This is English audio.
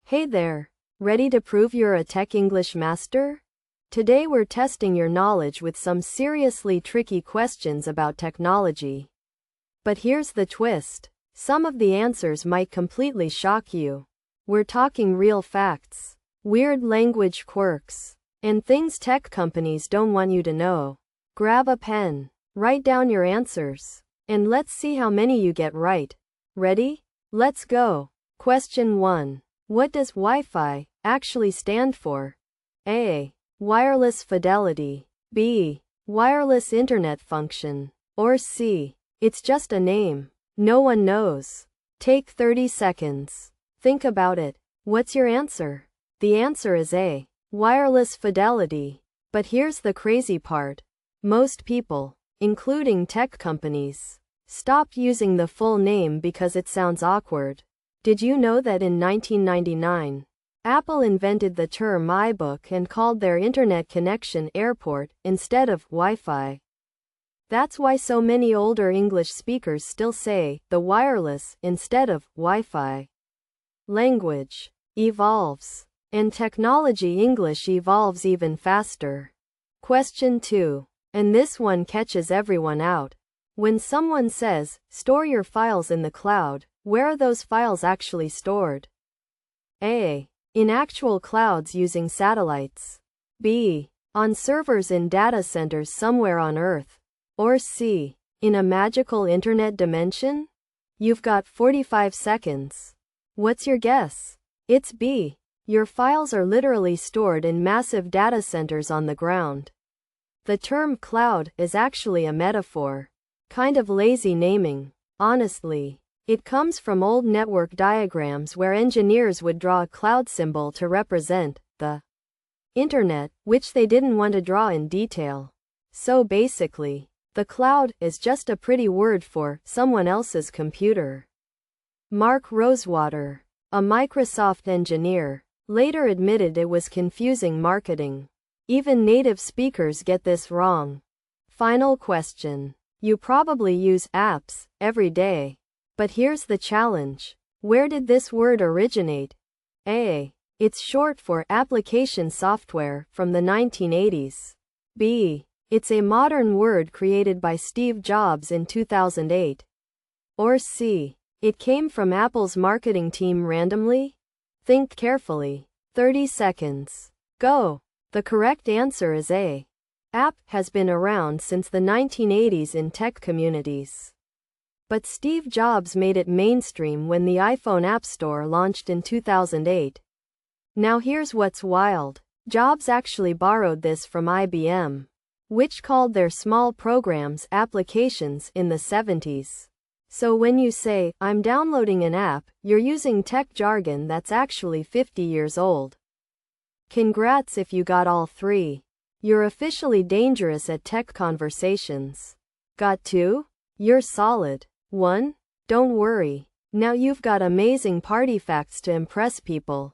Hey there! Ready to prove you're a tech English master? Today we're testing your knowledge with some seriously tricky questions about technology. But here's the twist. Some of the answers might completely shock you. We're talking real facts, weird language quirks, and things tech companies don't want you to know. Grab a pen, write down your answers, and let's see how many you get right. Ready? Let's go. Question 1. What does Wi-Fi actually stand for? A. Wireless fidelity. B. Wireless internet function. Or C. It's just a name. No one knows. Take 30 seconds. Think about it. What's your answer? The answer is A. Wireless fidelity. But here's the crazy part. Most people, including tech companies, stop using the full name because it sounds awkward. Did you know that in 1999, Apple invented the term iBook and called their internet connection Airport instead of Wi-Fi? That's why so many older English speakers still say the wireless instead of Wi-Fi. Language evolves, and technology English evolves even faster. Question 2. And this one catches everyone out. When someone says, store your files in the cloud, where are those files actually stored? A. In actual clouds using satellites. B. On servers in data centers somewhere on Earth. Or C. In a magical internet dimension? You've got 45 seconds. What's your guess? It's B. Your files are literally stored in massive data centers on the ground. The term cloud is actually a metaphor. Kind of lazy naming, honestly. It comes from old network diagrams where engineers would draw a cloud symbol to represent the internet, which they didn't want to draw in detail. So basically, the cloud is just a pretty word for someone else's computer. Mark Rosewater, a Microsoft engineer, later admitted it was confusing marketing. Even native speakers get this wrong. Final question. You probably use apps every day. But here's the challenge. Where did this word originate? A. It's short for application software from the 1980s. B. It's a modern word created by Steve Jobs in 2008. Or C. It came from Apple's marketing team randomly? Think carefully. 30 seconds. Go. The correct answer is A. App has been around since the 1980s in tech communities. But Steve Jobs made it mainstream when the iPhone App Store launched in 2008. Now here's what's wild. Jobs actually borrowed this from IBM, which called their small programs applications in the 70s. So when you say, I'm downloading an app, you're using tech jargon that's actually 50 years old. Congrats if you got all three. You're officially dangerous at tech conversations. Got 2? You're solid. 1? Don't worry. Now you've got amazing party facts to impress people.